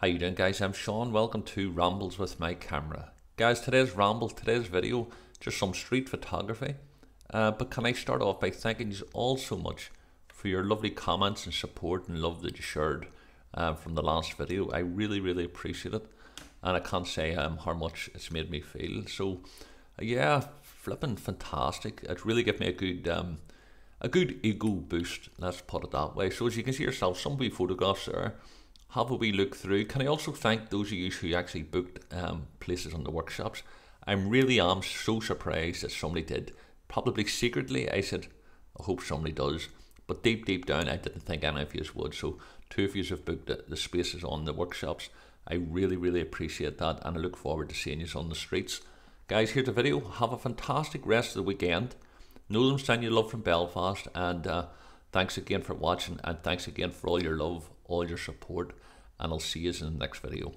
How you doing, guys? I'm Sean. Welcome to Rambles with my camera. Guys, today's video, just some street photography. But can I start off by thanking you all so much for your lovely comments and support and love that you shared from the last video. I really appreciate it, and I can't say how much it's made me feel. So yeah, flipping fantastic. It really gave me a good ego boost, let's put it that way. So as you can see yourself, some wee photographs there. Have a wee look through. Can I also thank those of you who actually booked places on the workshops? I really am so surprised that somebody did. Probably secretly, I said, I hope somebody does. But deep down, I didn't think any of you would. So 2 of you have booked the spaces on the workshops. I really appreciate that, and I look forward to seeing you on the streets. Guys, here's the video. Have a fantastic rest of the weekend. Know them send you love from Belfast, and thanks again for watching, and thanks again for all your love, all your support, and I'll see you in the next video.